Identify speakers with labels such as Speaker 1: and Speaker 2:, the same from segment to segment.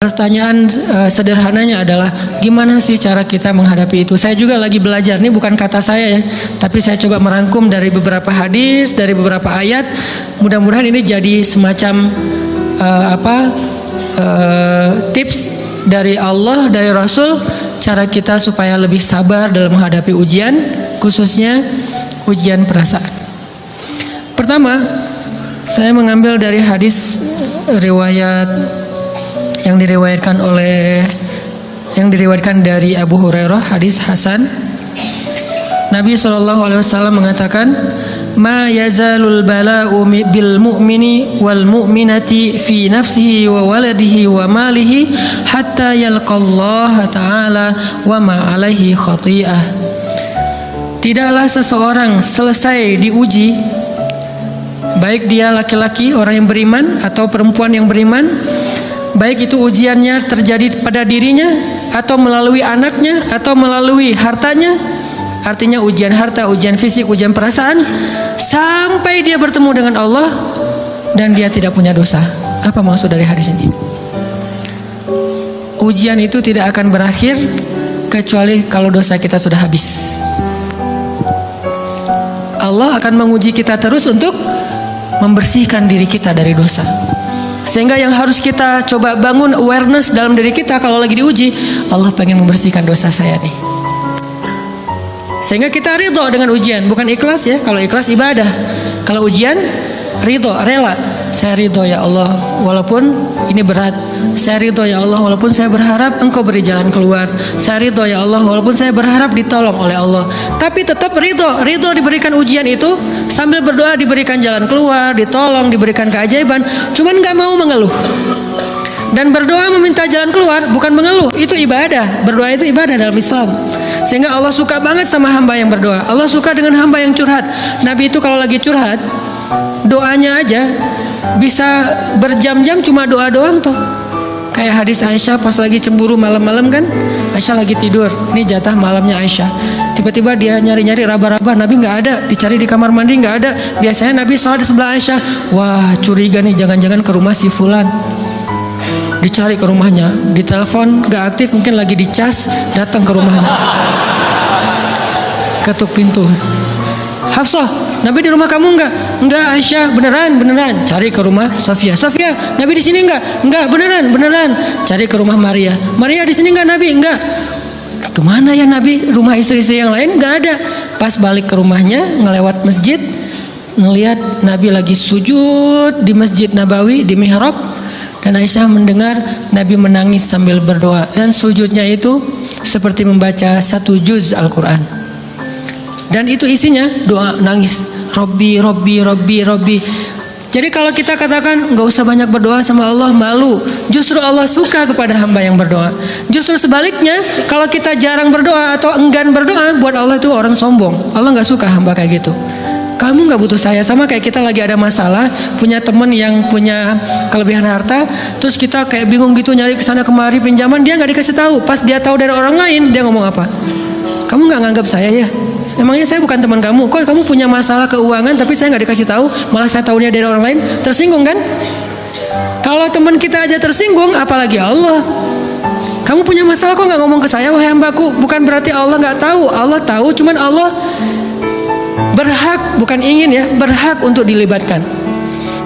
Speaker 1: pertanyaan sederhananya adalah gimana sih cara kita menghadapi itu? Saya juga lagi belajar, ini bukan kata saya ya, tapi saya coba merangkum dari beberapa hadis, dari beberapa ayat. Mudah-mudahan ini jadi semacam tips dari Allah, dari Rasul, cara kita supaya lebih sabar dalam menghadapi ujian, khususnya ujian perasaan. Pertama, saya mengambil dari hadis riwayat yang diriwayatkan dari Abu Hurairah, hadis hasan. Nabi SAW mengatakan, "Ma yazalul bala'u bil mu'mini wal mu'minati fi nafsihi wa waladihi wa malihi hatta yalqallaha ta'ala wa ma alaihi khati'ah." Tidaklah seseorang selesai diuji, baik dia laki-laki orang yang beriman atau perempuan yang beriman, baik itu ujiannya terjadi pada dirinya atau melalui anaknya atau melalui hartanya, artinya ujian harta, ujian fisik, ujian perasaan, sampai dia bertemu dengan Allah dan dia tidak punya dosa. Apa maksud dari hadis ini? Ujian itu tidak akan berakhir kecuali kalau dosa kita sudah habis. Allah akan menguji kita terus untuk membersihkan diri kita dari dosa. Sehingga yang harus kita coba bangun awareness dalam diri kita kalau lagi diuji, Allah pengen membersihkan dosa saya nih. Sehingga kita ridho dengan ujian, bukan ikhlas ya. Kalau ikhlas ibadah, kalau ujian ridho, rela. Saya ridho ya Allah walaupun ini berat. Saya ridho ya Allah walaupun saya berharap Engkau beri jalan keluar. Saya ridho ya Allah walaupun saya berharap ditolong oleh Allah. Tapi tetap ridho diberikan ujian itu, sambil berdoa diberikan jalan keluar, ditolong, diberikan keajaiban. Cuman gak mau mengeluh. Dan berdoa meminta jalan keluar bukan mengeluh, itu ibadah. Berdoa itu ibadah dalam Islam. Sehingga Allah suka banget sama hamba yang berdoa. Allah suka dengan hamba yang curhat. Nabi itu kalau lagi curhat, doanya aja bisa berjam-jam cuma doa doang tuh. Kayak hadis Aisyah pas lagi cemburu malam-malam kan, Aisyah lagi tidur, ini jatah malamnya Aisyah. Tiba-tiba dia nyari-nyari raba-raba, Nabi nggak ada, dicari di kamar mandi nggak ada. Biasanya Nabi sholat di sebelah Aisyah. Wah, curiga nih, jangan-jangan ke rumah si Fulan. Dicari ke rumahnya, ditelepon nggak aktif, mungkin lagi dicas, datang ke rumahnya, ketuk pintu. Hafsah, Nabi di rumah kamu enggak? Enggak Aisyah, beneran. Cari ke rumah Sofia, Nabi di sini enggak? Enggak, beneran. Cari ke rumah Maria di sini enggak Nabi? Enggak. Kemana ya Nabi? Rumah istri-istri yang lain enggak ada. Pas balik ke rumahnya, ngelewat masjid, ngelihat Nabi lagi sujud di Masjid Nabawi, di mihrab. Dan Aisyah mendengar Nabi menangis sambil berdoa. Dan sujudnya itu seperti membaca 1 juz Al-Quran. Dan itu isinya doa nangis, Robbi. Jadi kalau kita katakan nggak usah banyak berdoa sama Allah, malu. Justru Allah suka kepada hamba yang berdoa. Justru sebaliknya, kalau kita jarang berdoa atau enggan berdoa, buat Allah itu orang sombong. Allah nggak suka hamba kayak gitu. Kamu nggak butuh saya. Sama kayak kita lagi ada masalah, punya teman yang punya kelebihan harta, terus kita kayak bingung gitu nyari kesana kemari pinjaman, dia nggak dikasih tahu. Pas dia tahu dari orang lain, dia ngomong apa? Kamu nggak nganggap saya ya? Emangnya saya bukan teman kamu? Kok kamu punya masalah keuangan tapi saya nggak dikasih tahu, malah saya tahunya dari orang lain? Tersinggung kan? Kalau teman kita aja tersinggung, apalagi Allah. Kamu punya masalah kok nggak ngomong ke saya, wahai hambaku? Bukan berarti Allah nggak tahu. Allah tahu, cuman Allah berhak, bukan ingin ya, berhak untuk dilibatkan.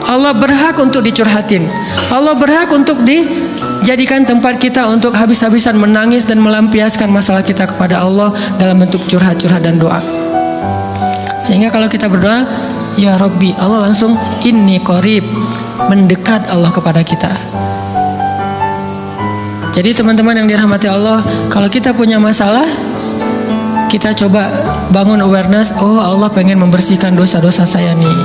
Speaker 1: Allah berhak untuk dicurhatin. Allah berhak untuk dijadikan tempat kita untuk habis-habisan menangis dan melampiaskan masalah kita kepada Allah dalam bentuk curhat-curhat dan doa. Sehingga kalau kita berdoa, ya Rabbi, Allah langsung inni qarib, mendekat Allah kepada kita. Jadi teman-teman yang dirahmati Allah, kalau kita punya masalah, kita coba bangun awareness, oh Allah pengen membersihkan dosa-dosa saya nih.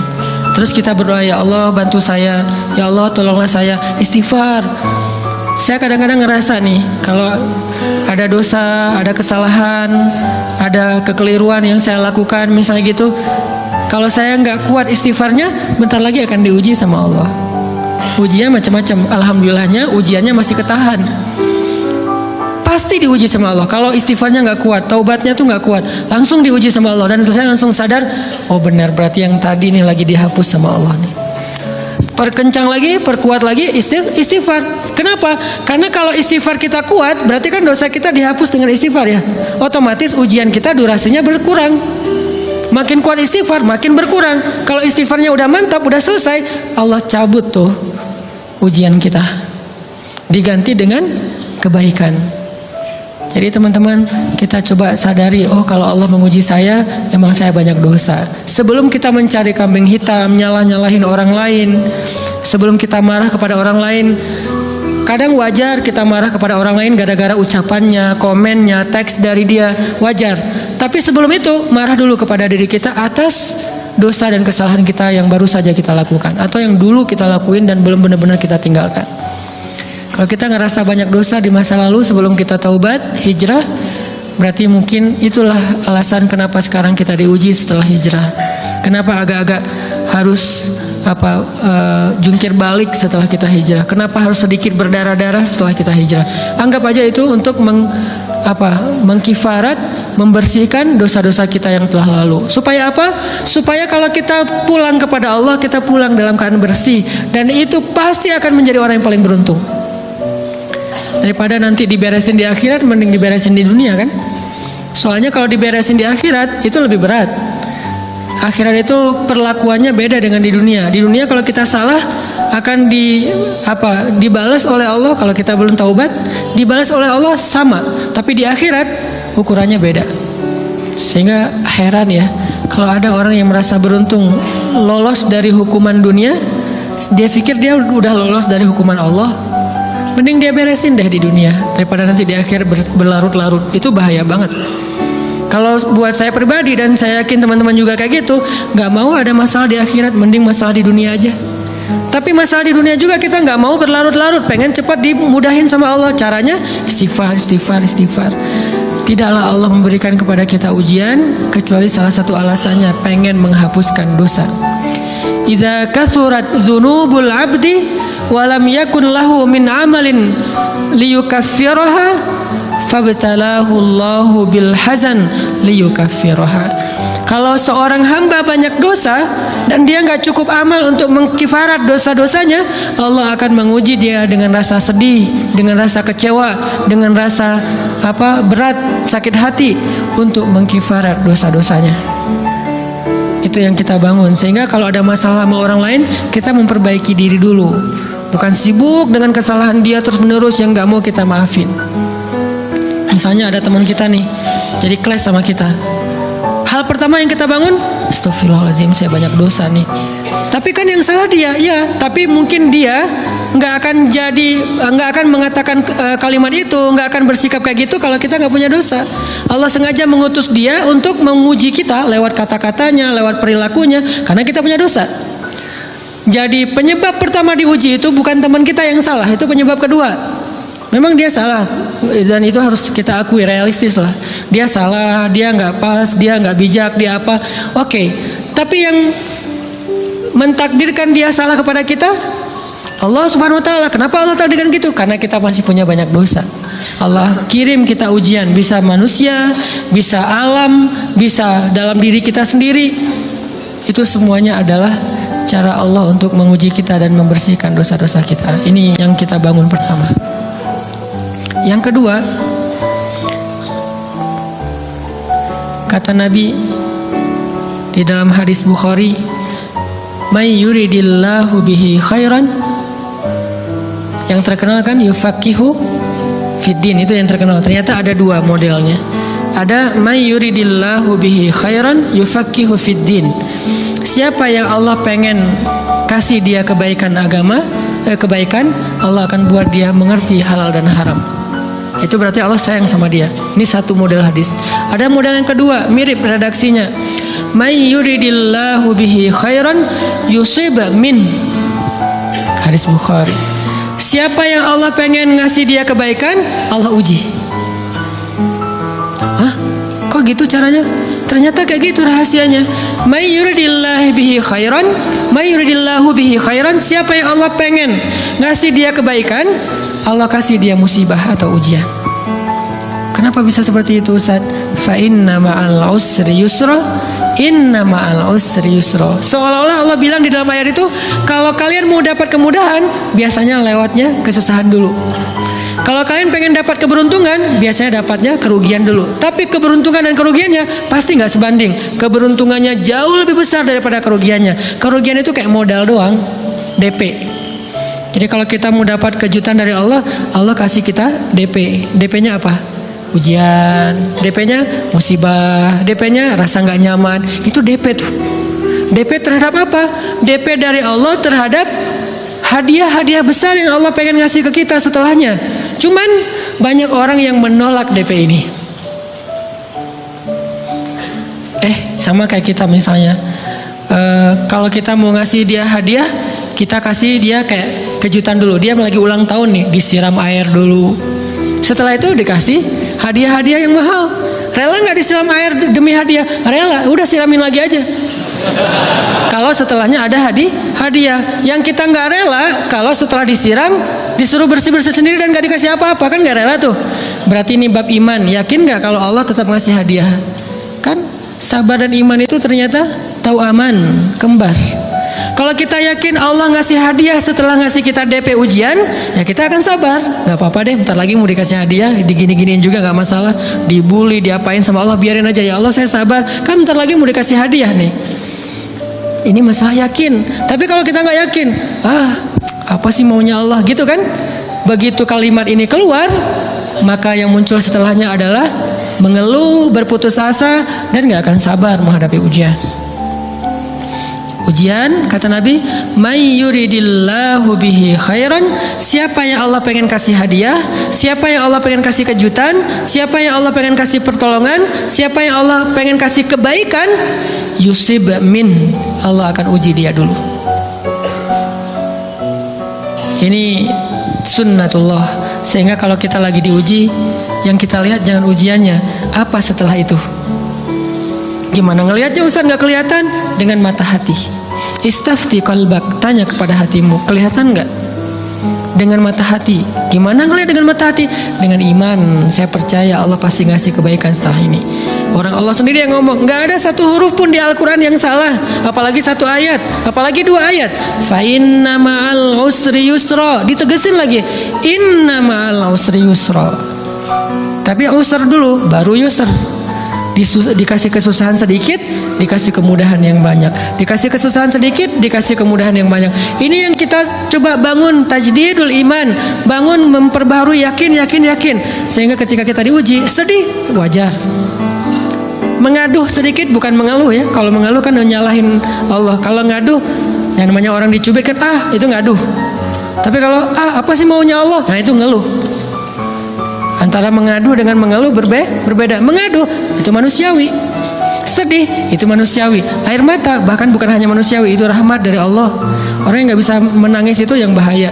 Speaker 1: Terus kita berdoa, ya Allah bantu saya, ya Allah tolonglah saya, istighfar. Saya kadang-kadang ngerasa nih, kalau ada dosa, ada kesalahan, ada kekeliruan yang saya lakukan misalnya gitu, kalau saya nggak kuat istighfarnya, bentar lagi akan diuji sama Allah. Ujinya macam-macam. Alhamdulillahnya ujiannya masih ketahan. Pasti diuji sama Allah. Kalau istighfarnya nggak kuat, taubatnya tuh nggak kuat, langsung diuji sama Allah. Dan saya langsung sadar, oh benar, berarti yang tadi nih lagi dihapus sama Allah nih. perkencang lagi, perkuat lagi istighfar. Kenapa? Karena kalau istighfar kita kuat, berarti kan dosa kita dihapus dengan istighfar ya. Otomatis ujian kita durasinya berkurang. Makin kuat istighfar, makin berkurang. Kalau istighfarnya udah mantap, udah selesai, Allah cabut tuh ujian kita, diganti dengan kebaikan. Jadi teman-teman, kita coba sadari, oh kalau Allah menguji saya, emang saya banyak dosa. Sebelum kita mencari kambing hitam, nyalahin orang lain, sebelum kita marah kepada orang lain, kadang wajar kita marah kepada orang lain gara-gara ucapannya, komennya, teks dari dia, wajar. Tapi sebelum itu, marah dulu kepada diri kita atas dosa dan kesalahan kita yang baru saja kita lakukan, atau yang dulu kita lakuin dan belum benar-benar kita tinggalkan. Kalau kita ngerasa banyak dosa di masa lalu sebelum kita taubat, hijrah, berarti mungkin itulah alasan kenapa sekarang kita diuji setelah hijrah. Kenapa agak-agak harus jungkir balik setelah kita hijrah? Kenapa harus sedikit berdarah-darah setelah kita hijrah? Anggap aja itu untuk mengkifarat, membersihkan dosa-dosa kita yang telah lalu. Supaya apa? Supaya kalau kita pulang kepada Allah, kita pulang dalam keadaan bersih, dan itu pasti akan menjadi orang yang paling beruntung. Daripada nanti diberesin di akhirat, mending diberesin di dunia kan? Soalnya kalau diberesin di akhirat itu lebih berat. Akhirat itu perlakuannya beda dengan di dunia. Di dunia kalau kita salah akan dibalas oleh Allah. Kalau kita belum taubat, dibalas oleh Allah sama. Tapi di akhirat ukurannya beda. Sehingga heran ya, kalau ada orang yang merasa beruntung lolos dari hukuman dunia, dia pikir dia udah lolos dari hukuman Allah. Mending dia beresin deh di dunia daripada nanti di akhir berlarut-larut. Itu bahaya banget. Kalau buat saya pribadi, dan saya yakin teman-teman juga kayak gitu, nggak mau ada masalah di akhirat, mending masalah di dunia aja. Tapi masalah di dunia juga kita nggak mau berlarut-larut, pengen cepat dimudahin sama Allah. Caranya istighfar. Tidaklah Allah memberikan kepada kita ujian kecuali salah satu alasannya pengen menghapuskan dosa. Idza kathurat dzunubul 'abdi wa lam yakun lahu min 'amalin liyukaffiraha fabtalahu Allahu bil hazan liyukaffiraha. Kalau seorang hamba banyak dosa dan dia nggak cukup amal untuk mengkifarat dosa-dosanya, Allah akan menguji dia dengan rasa sedih, dengan rasa kecewa, dengan rasa berat, sakit hati untuk mengkifarat dosa-dosanya. Itu yang kita bangun. Sehingga kalau ada masalah sama orang lain, kita memperbaiki diri dulu, bukan sibuk dengan kesalahan dia terus-menerus yang nggak mau kita maafin. Misalnya ada teman kita nih, jadi clash sama kita. Hal pertama yang kita bangun, astagfirullahaladzim, saya banyak dosa nih. Tapi kan yang salah dia, ya. Tapi mungkin dia nggak akan mengatakan kalimat itu, nggak akan bersikap kayak gitu kalau kita nggak punya dosa. Allah sengaja mengutus dia untuk menguji kita lewat kata-katanya, lewat perilakunya, karena kita punya dosa. Jadi penyebab pertama diuji itu bukan teman kita yang salah, itu penyebab kedua. Memang dia salah, dan itu harus kita akui, realistis lah. Dia salah, dia nggak pas, dia nggak bijak, dia apa? Oke. Tapi yang mentakdirkan dia salah kepada kita, Allah Subhanahu Wa Taala. Kenapa Allah takdirkan gitu? Karena kita masih punya banyak dosa. Allah kirim kita ujian, bisa manusia, bisa alam, bisa dalam diri kita sendiri. Itu semuanya adalah cara Allah untuk menguji kita dan membersihkan dosa-dosa kita. Ini yang kita bangun pertama. Yang kedua, kata Nabi di dalam hadis Bukhari, "May yuridillahu bihi khairan." Yang terkenal kan yufaqihu fiddin, itu yang terkenal. Ternyata ada dua modelnya. Ada may yuridillahu bihi khairan yufaqihu fiddin. Siapa yang Allah pengen kasih dia kebaikan agama, kebaikan, Allah akan buat dia mengerti halal dan haram. Itu berarti Allah sayang sama dia. Ini satu model hadis. Ada model yang kedua, mirip redaksinya. May yuridillahu bihi khairan yusib min. Hadis Bukhari. Siapa yang Allah pengen ngasih dia kebaikan, Allah uji. Hah? Kok gitu caranya? Ternyata kayak gitu rahasianya. May yuridillahu bihi khairan, may yuridillahu bihi khairan. Siapa yang Allah pengen ngasih dia kebaikan, Allah kasih dia musibah atau ujian. Kenapa bisa seperti itu, Ustaz? Fa inna ma'al usri yusra, Inna ma'al usri yusra. Seolah-olah Allah bilang di dalam ayat itu, kalau kalian mau dapat kemudahan, biasanya lewatnya kesusahan dulu. Kalau kalian pengen dapat keberuntungan, biasanya dapatnya kerugian dulu. Tapi keberuntungan dan kerugiannya pasti nggak sebanding. Keberuntungannya jauh lebih besar daripada kerugiannya. Kerugian itu kayak modal doang, DP. Jadi kalau kita mau dapat kejutan dari Allah, Allah kasih kita DP. DP-nya apa? Ujian. DP-nya musibah. DP-nya rasa nggak nyaman. Itu DP tuh. DP terhadap apa? DP dari Allah terhadap hadiah-hadiah besar yang Allah pengen ngasih ke kita setelahnya. Cuman banyak orang yang menolak DP ini. Sama kayak kita misalnya, kalau kita mau ngasih dia hadiah, kita kasih dia kayak kejutan dulu. Dia lagi ulang tahun nih, disiram air dulu. Setelah itu dikasih hadiah-hadiah yang mahal. Rela nggak disiram air demi hadiah? Rela, udah siramin lagi aja. Kalau setelahnya ada hadiah. Yang kita nggak rela, kalau setelah disiram disuruh bersih-bersih sendiri dan nggak dikasih apa-apa, kan nggak rela tuh. Berarti ini bab iman. Yakin nggak kalau Allah tetap ngasih hadiah? Kan sabar dan iman itu ternyata tahu aman, kembar. Kalau kita yakin Allah ngasih hadiah setelah ngasih kita DP ujian, ya kita akan sabar. Gak apa-apa deh, bentar lagi mau dikasih hadiah, digini-giniin juga gak masalah. Dibully, diapain sama Allah, biarin aja. Ya Allah saya sabar, kan bentar lagi mau dikasih hadiah nih. Ini masalah yakin. Tapi kalau kita gak yakin, apa sih maunya Allah gitu kan? Begitu kalimat ini keluar, maka yang muncul setelahnya adalah mengeluh, berputus asa, dan gak akan sabar menghadapi ujian. Ujian, kata Nabi, may yuridillahu bihi khairan, siapa yang Allah pengen kasih hadiah, siapa yang Allah pengen kasih kejutan, siapa yang Allah pengen kasih pertolongan, siapa yang Allah pengen kasih kebaikan, yusib min, Allah akan uji dia dulu. Ini sunnatullah. Sehingga kalau kita lagi diuji, yang kita lihat jangan ujiannya, apa setelah itu. Gimana ngelihatnya Ustaz? Nggak kelihatan. Dengan mata hati. Istafti qalbak, tanya kepada hatimu, kelihatan nggak? Dengan mata hati. Gimana ngelihat dengan mata hati? Dengan iman. Saya percaya Allah pasti ngasih kebaikan setelah ini. Orang Allah sendiri yang ngomong, nggak ada satu huruf pun di Al-Quran yang salah, apalagi satu ayat, apalagi dua ayat. Fa inna ma'al usri yusra, ditegesin lagi, inna ma'al usri yusra. Tapi usr dulu, baru yusr. Dikasih kesusahan sedikit, dikasih kemudahan yang banyak. Dikasih kesusahan sedikit, dikasih kemudahan yang banyak. Ini yang kita coba bangun, tajdidul iman, bangun memperbarui yakin. Sehingga ketika kita diuji, sedih, wajar. Mengaduh sedikit, bukan mengeluh ya. Kalau mengeluh kan nyalahin Allah. Kalau ngaduh, yang namanya orang dicubit kan, itu ngaduh. Tapi kalau apa sih maunya Allah? Nah itu ngeluh. Antara mengadu dengan mengeluh berbeda. Mengadu itu manusiawi, sedih itu manusiawi, air mata bahkan bukan hanya manusiawi, itu rahmat dari Allah. Orang yang nggak bisa menangis itu yang bahaya.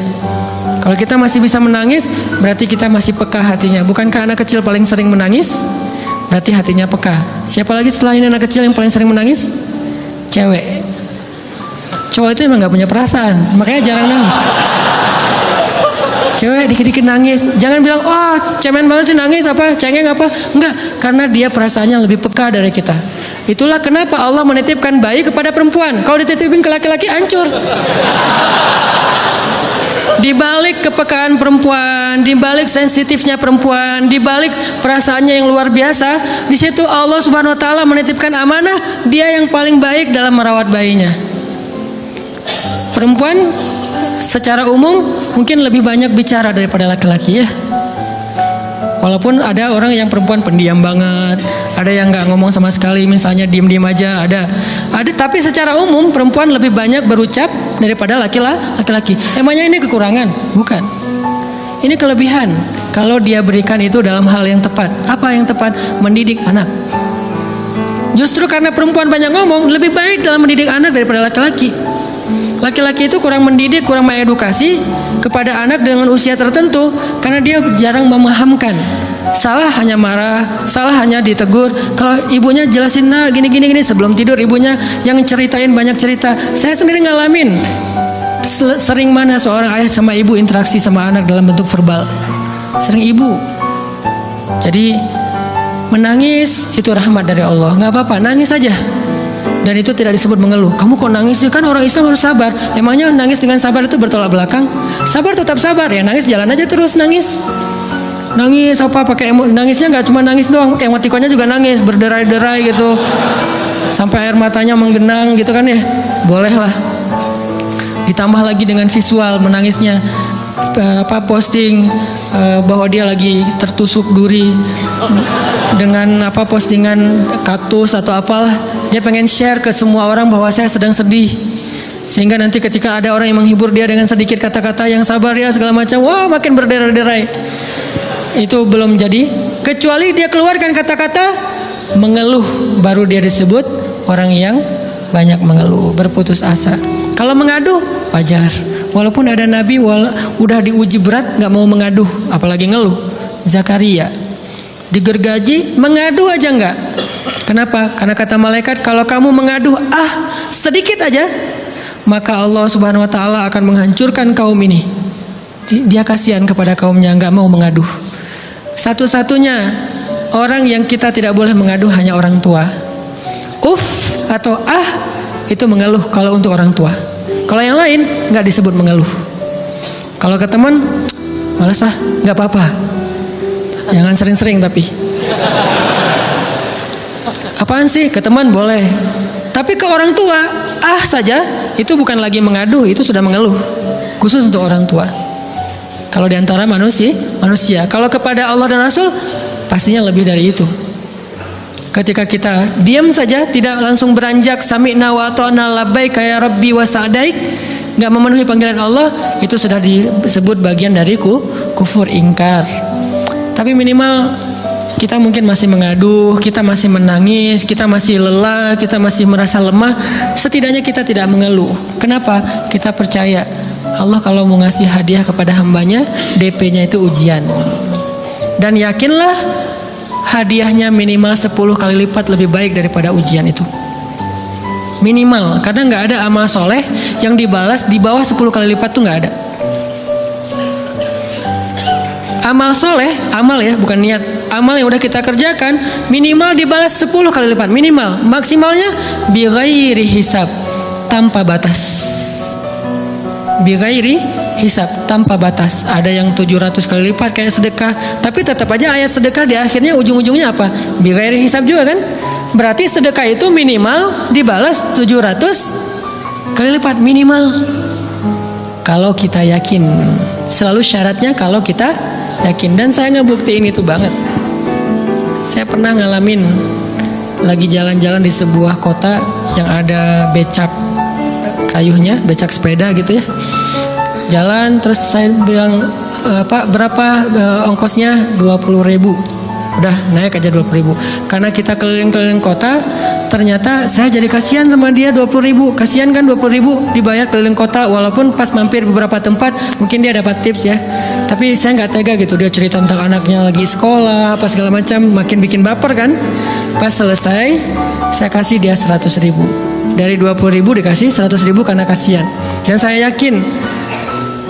Speaker 1: Kalau kita masih bisa menangis, berarti kita masih peka hatinya. Bukankah anak kecil paling sering menangis? Berarti hatinya peka. Siapa lagi selain anak kecil yang paling sering menangis? Cewek. Cowok itu emang nggak punya perasaan, makanya jarang nangis. Cewek dikit-dikit nangis, jangan bilang, cemen banget sih nangis, cengeng apa? Enggak, karena dia perasaannya lebih peka dari kita. Itulah kenapa Allah menitipkan bayi kepada perempuan. Kalau dititipin ke laki-laki, hancur. Di balik kepekaan perempuan, di balik sensitifnya perempuan, di balik perasaannya yang luar biasa, di situ Allah Subhanahu wa taala menitipkan amanah, dia yang paling baik dalam merawat bayinya. Perempuan secara umum mungkin lebih banyak bicara daripada laki-laki ya. Walaupun ada orang yang perempuan pendiam banget, ada yang nggak ngomong sama sekali, misalnya diem-diem aja, ada. Tapi secara umum perempuan lebih banyak berucap daripada laki-laki. Emangnya ini kekurangan? Bukan. Ini kelebihan. Kalau dia berikan itu dalam hal yang tepat. Apa yang tepat? Mendidik anak. Justru karena perempuan banyak ngomong, lebih baik dalam mendidik anak daripada laki-laki. Laki-laki itu kurang mendidik, kurang mengedukasi kepada anak dengan usia tertentu karena dia jarang memahamkan. Salah hanya marah, salah hanya ditegur. Kalau ibunya jelasin, gini sebelum tidur ibunya yang ceritain banyak cerita. Saya sendiri ngalamin. Sering mana seorang ayah sama ibu interaksi sama anak dalam bentuk verbal. Sering ibu. Jadi menangis itu rahmat dari Allah. Nggak apa-apa, nangis aja. dan itu tidak disebut mengeluh. Kamu kok nangis sih? Kan orang Islam harus sabar. Emangnya nangis dengan sabar itu bertolak belakang? Sabar tetap sabar ya, nangis jalan aja terus nangis. Nangis apa pakai nangisnya nggak cuma nangis doang, emotikonnya juga nangis, berderai-derai gitu. Sampai air matanya menggenang gitu kan ya. Boleh lah. Ditambah lagi dengan visual menangisnya, posting bahwa dia lagi tertusuk duri dengan postingan kaktus atau apalah, dia pengen share ke semua orang bahwa saya sedang sedih, sehingga nanti ketika ada orang yang menghibur dia dengan sedikit kata-kata yang sabar ya segala macam, wah makin berderai-derai. Itu belum jadi, kecuali dia keluarkan kata-kata mengeluh, baru dia disebut orang yang banyak mengeluh, berputus asa. Kalau mengadu wajar, walaupun ada nabi udah diuji berat nggak mau mengaduh, apalagi ngeluh. Zakaria digergaji mengadu aja nggak. Kenapa? Karena kata malaikat, kalau kamu mengaduh sedikit aja, maka Allah Subhanahu Wa Taala akan menghancurkan kaum ini. Dia kasihan kepada kaumnya, nggak mau mengaduh. Satu-satunya orang yang kita tidak boleh mengaduh hanya orang tua. Atau itu mengeluh kalau untuk orang tua. Kalau yang lain nggak disebut mengeluh. Kalau ke teman, malas nggak apa-apa. Jangan sering-sering tapi. Apaan sih? Ke teman boleh. Tapi ke orang tua, saja itu bukan lagi mengaduh, itu sudah mengeluh. Khusus untuk orang tua. Kalau diantara manusia. Kalau kepada Allah dan Rasul, pastinya lebih dari itu. Ketika kita diam saja, tidak langsung beranjak sami'na wa ata'na labbaik ya rabbi wa sa'daik, nggak memenuhi panggilan Allah, itu sudah disebut bagian dari kufur ingkar. Tapi minimal kita mungkin masih mengaduh, kita masih menangis, kita masih lelah, kita masih merasa lemah. Setidaknya kita tidak mengeluh. Kenapa? Kita percaya Allah kalau mau ngasih hadiah kepada hambanya, DP-nya itu ujian. Dan yakinlah hadiahnya minimal 10 kali lipat lebih baik daripada ujian itu. Minimal, karena nggak ada amal soleh yang dibalas di bawah 10 kali lipat tuh nggak ada. Amal soleh, amal ya, bukan niat. Amal yang udah kita kerjakan minimal dibalas 10 kali lipat, minimal. Maksimalnya bighairi hisab, tanpa batas. Bighairi hisab, tanpa batas. Ada yang 700 kali lipat kayak sedekah, tapi tetap aja ayat sedekah di akhirnya ujung-ujungnya apa? Bighairi hisab juga kan? Berarti sedekah itu minimal dibalas 700 kali lipat minimal. Kalau kita yakin, selalu syaratnya kalau kita yakin. Dan saya ngebuktiin itu banget. Saya pernah ngalamin lagi jalan-jalan di sebuah kota yang ada becak kayuhnya, becak sepeda gitu ya. Jalan terus saya bilang, Pak berapa ongkosnya? 20.000. Udah naik aja 20.000. Karena kita keliling-keliling kota, ternyata saya jadi kasihan sama dia 20.000. Kasihan kan 20.000 dibayar keliling kota, walaupun pas mampir beberapa tempat mungkin dia dapat tips ya. Tapi saya nggak tega gitu, dia cerita tentang anaknya lagi sekolah apa segala macam, makin bikin baper kan. Pas selesai saya kasih dia 100.000. Dari 20.000 dikasih 100.000 karena kasihan. Dan saya yakin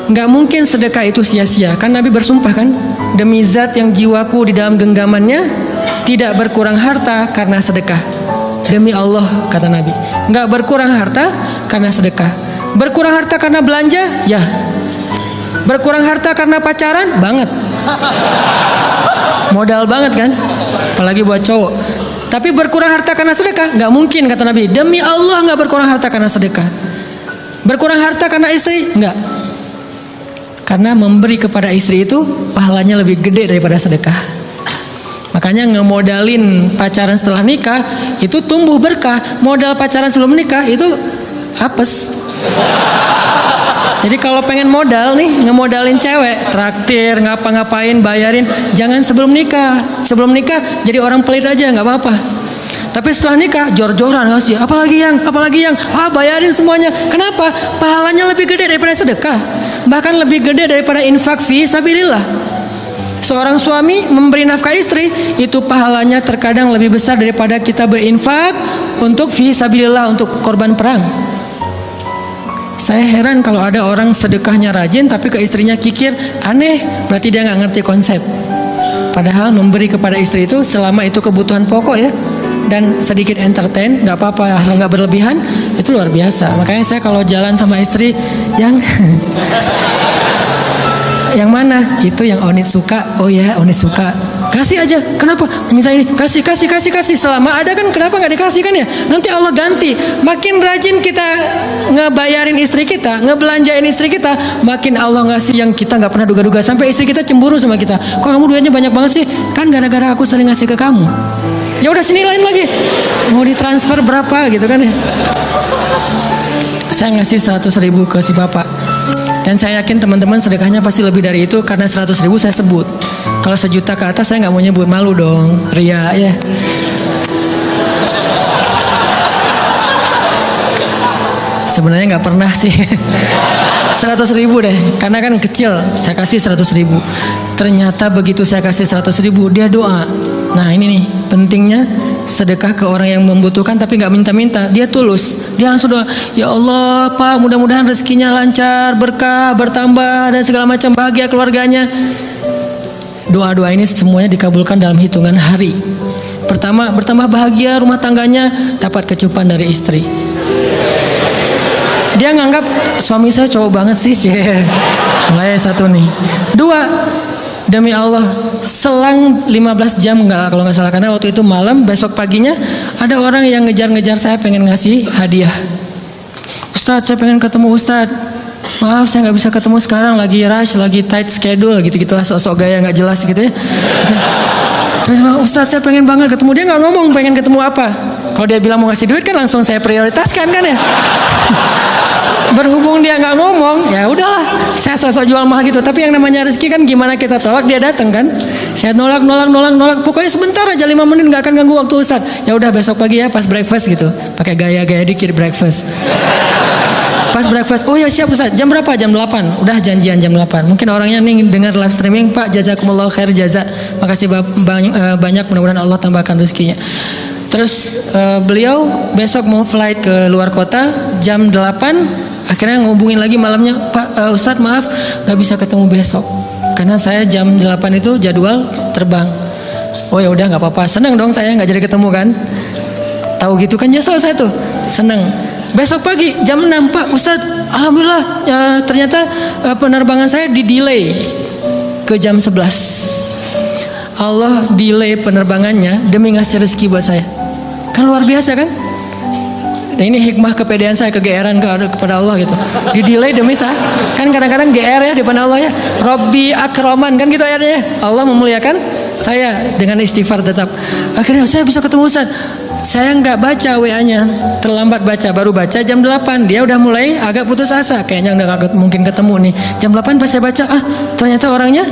Speaker 1: nggak mungkin sedekah itu sia-sia. Kan Nabi bersumpah kan, demi zat yang jiwaku di dalam genggamannya, tidak berkurang harta karena sedekah. Demi Allah, kata Nabi, nggak berkurang harta karena sedekah. Berkurang harta karena belanja? Ya. Berkurang harta karena pacaran? Banget. Modal banget kan? Apalagi buat cowok. Tapi berkurang harta karena sedekah? Nggak mungkin, kata Nabi. Demi Allah nggak berkurang harta karena sedekah. Berkurang harta karena istri? Nggak. Karena memberi kepada istri itu pahalanya lebih gede daripada sedekah. Makanya ngemodalin pacaran setelah nikah itu tumbuh berkah. Modal pacaran sebelum nikah itu apes. Jadi kalau pengen modal nih, ngemodalin cewek, traktir, ngapa-ngapain, bayarin, jangan sebelum nikah. Sebelum nikah jadi orang pelit aja, nggak apa-apa. Tapi setelah nikah jor-joran ngasih, apalagi yang, bayarin semuanya. Kenapa? Pahalanya lebih gede daripada sedekah. Bahkan lebih gede daripada infak fi sabilillah. Seorang suami memberi nafkah istri, itu pahalanya terkadang lebih besar daripada kita berinfak untuk fi sabilillah, untuk korban perang. Saya heran kalau ada orang sedekahnya rajin tapi ke istrinya kikir, aneh, berarti dia nggak ngerti konsep. Padahal memberi kepada istri itu selama itu kebutuhan pokok ya, dan sedikit entertain, nggak apa-apa asal nggak berlebihan, itu luar biasa. Makanya saya kalau jalan sama istri yang yang mana? Itu yang Oni suka. Oh ya, Oni suka. Kasih aja. Kenapa? Minta ini. Kasih. Selama ada kan, kenapa nggak dikasih kan ya? Nanti Allah ganti. Makin rajin kita ngebayarin istri kita, ngebelanjain istri kita, makin Allah ngasih yang kita nggak pernah duga-duga. Sampai istri kita cemburu sama kita. Kok kamu duitnya banyak banget sih? Kan gara-gara aku sering ngasih ke kamu. Ya udah sini lain lagi. Mau ditransfer berapa gitu kan ya? Saya ngasih 100.000 ke si bapak. Dan saya yakin teman-teman sedekahnya pasti lebih dari itu, karena 100.000 saya sebut. Kalau 1 juta ke atas saya nggak mau nyebut, malu dong, ria ya. Sebenarnya nggak pernah sih. 100.000 deh, karena kan kecil. Saya kasih 100.000. Ternyata begitu saya kasih 100.000, dia doa. Nah ini nih pentingnya sedekah ke orang yang membutuhkan tapi nggak minta-minta. Dia tulus. Dia langsung doa, ya Allah Pak, mudah-mudahan rezekinya lancar, berkah, bertambah dan segala macam, bahagia keluarganya. Doa-doa ini semuanya dikabulkan dalam hitungan hari. Pertama, bertambah bahagia rumah tangganya, dapat kecupan dari istri. Dia nganggap suami saya cowok banget sih, mulai satu nih. 2, demi Allah, selang 15 jam kalau nggak salah, karena waktu itu malam, besok paginya ada orang yang ngejar-ngejar saya pengen ngasih hadiah. Ustadz, saya pengen ketemu Ustadz. Maaf, saya nggak bisa ketemu sekarang, lagi rush, lagi tight schedule, gitu-gitulah, sosok gaya nggak jelas gitu ya. Terus Ustadz, saya pengen banget ketemu. Dia nggak ngomong pengen ketemu apa. Kalau dia bilang mau ngasih duit kan langsung saya prioritaskan kan ya. Berhubung dia nggak ngomong, ya udahlah, saya sosok jual mahal gitu. Tapi yang namanya rezeki kan gimana kita tolak, dia datang kan. Saya nolak. Pokoknya sebentar aja, 5 menit nggak akan ganggu waktu Ustadz. Ya udah besok pagi ya pas breakfast gitu. Pakai gaya-gaya dikit breakfast. Pas breakfast, oh ya siap Ustadz. Jam berapa? Jam 8. Udah janjian jam 8. Mungkin orangnya nih dengar live streaming, Pak jazakumullah khair jaza. Makasih banyak, mudah-mudahan Allah tambahkan rezekinya. Terus beliau besok mau flight ke luar kota jam 8. Akhirnya ngubungin lagi malamnya, Pak Ustadz maaf gak bisa ketemu besok karena saya jam 8 itu jadwal terbang. Oh ya udah nggak apa-apa, seneng dong saya nggak jadi ketemu kan. Tahu gitu kan nyesel saya tuh, seneng. Besok pagi jam 6, Pak Ustadz alhamdulillah ternyata penerbangan saya di delay ke jam 11. Allah delay penerbangannya demi ngasih rezeki buat saya. Kan luar biasa kan? Nah ini hikmah kepedean saya, kegeeran kepada Allah gitu. Di delay demi saya. Kan kadang-kadang GR ya di depan Allah ya. Robbi akroman kan gitu ayatnya. Allah memuliakan saya dengan istighfar tetap. Akhirnya saya bisa ketemu Ustaz. Saya nggak baca WA-nya, terlambat baca, baru baca jam 8. Dia udah mulai agak putus asa, kayaknya udah gak mungkin ketemu nih. Jam 8 pas saya baca, ternyata orangnya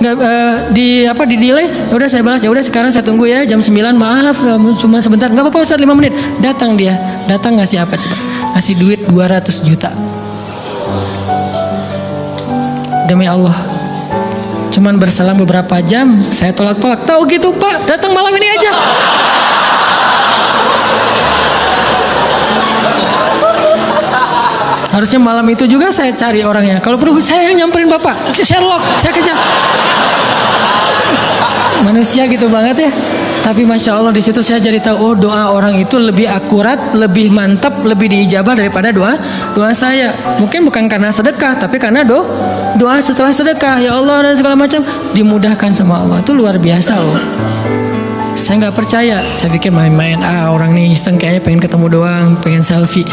Speaker 1: nggak di delay. Ya udah saya balas, ya udah sekarang saya tunggu ya jam 9, maaf cuma sebentar. Nggak apa-apa Ustaz, 5 menit. Datang dia, datang ngasih apa coba? Ngasih duit 200 juta. Demi Allah. Cuman berselang beberapa jam, saya tolak-tolak. Tahu gitu Pak, datang malam ini aja. Harusnya malam itu juga saya cari orangnya. Kalau perlu saya yang nyamperin Bapak, Sherlock, saya kejar. Manusia gitu banget ya. Tapi Masya Allah di situ saya jadi tahu, oh doa orang itu lebih akurat, lebih mantap, lebih diijabah daripada doa saya. Mungkin bukan karena sedekah, tapi karena doa setelah sedekah. Ya Allah dan segala macam dimudahkan sama Allah. Itu luar biasa loh. Saya nggak percaya, saya pikir main-main, orang nih iseng kayaknya pengen ketemu doang, pengen selfie.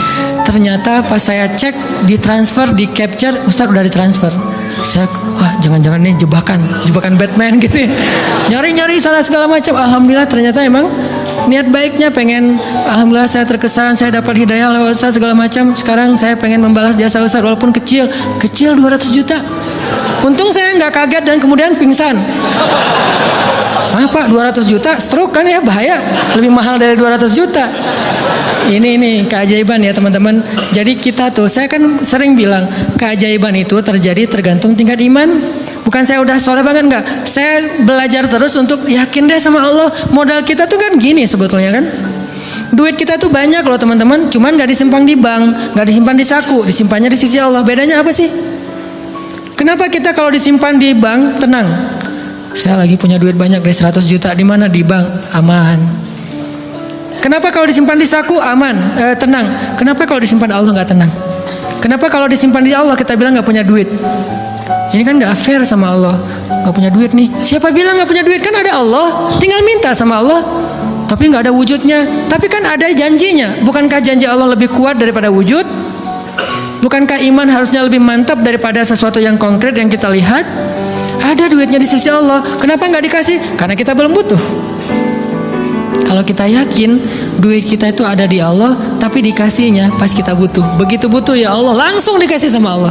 Speaker 1: Ternyata pas saya cek, ditransfer, di capture, Ustaz udah ditransfer. Saya, jangan-jangan nih jebakan Batman gitu ya. Nyari-nyari sana segala macam. Alhamdulillah ternyata emang niat baiknya pengen, alhamdulillah saya terkesan, saya dapat hidayah lewat Ustaz segala macam. Sekarang saya pengen membalas jasa Ustaz walaupun kecil 200 juta. Untung saya nggak kaget dan kemudian pingsan. Pak 200 juta stroke kan ya, bahaya, lebih mahal dari 200 juta. Ini keajaiban ya teman-teman. Jadi kita tuh, saya kan sering bilang keajaiban itu terjadi tergantung tingkat iman. Bukan saya udah soleh banget, enggak. Saya belajar terus untuk yakin deh sama Allah. Modal kita tuh kan gini sebetulnya kan. Duit kita tuh banyak loh teman-teman, cuman gak disimpan di bank, gak disimpan di saku, disimpannya di sisi Allah. Bedanya apa sih? Kenapa kita kalau disimpan di bank tenang? Saya lagi punya duit banyak dari 100 juta, di mana? Di bank, aman. Kenapa kalau disimpan di saku aman, tenang? Kenapa kalau disimpan Allah nggak tenang? Kenapa kalau disimpan di Allah kita bilang nggak punya duit? Ini kan nggak fair sama Allah. Nggak punya duit nih. Siapa bilang nggak punya duit? Kan ada Allah. Tinggal minta sama Allah. Tapi nggak ada wujudnya. Tapi kan ada janjinya. Bukankah janji Allah lebih kuat daripada wujud? Bukankah iman harusnya lebih mantap daripada sesuatu yang konkret yang kita lihat? Ada duitnya di sisi Allah. Kenapa nggak dikasih? Karena kita belum butuh. Kalau kita yakin duit kita itu ada di Allah, tapi dikasihnya pas kita butuh. Begitu butuh ya Allah, langsung dikasih sama Allah.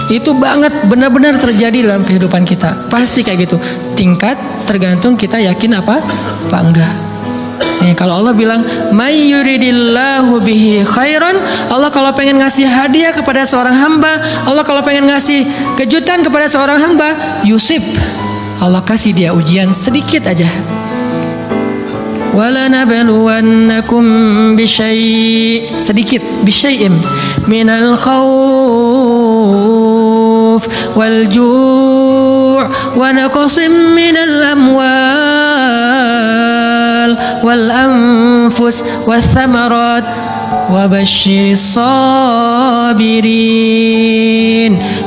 Speaker 1: Itu banget benar-benar terjadi dalam kehidupan kita. Pasti kayak gitu. Tingkat tergantung kita yakin apa enggak. Nih, kalau Allah bilang may yuridillahu bihi khairan, Allah kalau pengen ngasih hadiah kepada seorang hamba, Allah kalau pengen ngasih kejutan kepada seorang hamba, yusib, Allah kasih dia ujian sedikit aja. وَلَنَبْلُوَنَّكُمْ بِشَيْءٍ sedikit bisyai'im minal khawf wal ju' wa naqsim minal amwal wal anfus wath thamarat wa basyiris sabirin.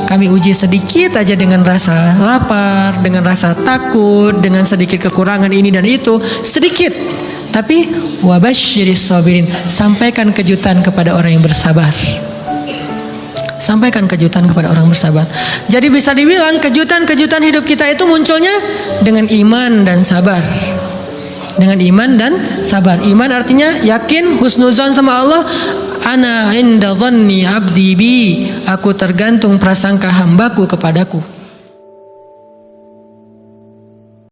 Speaker 1: Kami uji sedikit aja dengan rasa lapar, dengan rasa takut, dengan sedikit kekurangan ini dan itu, sedikit. Tapi wabasyiris sabirin, sampaikan kejutan kepada orang yang bersabar. Sampaikan kejutan kepada orang bersabar. Jadi bisa dibilang kejutan-kejutan hidup kita itu munculnya dengan iman dan sabar. Dengan iman dan sabar. Iman artinya yakin, husnuzon sama Allah. Ana inda dhanni abdi bi, aku tergantung prasangka hambaku kepadaku.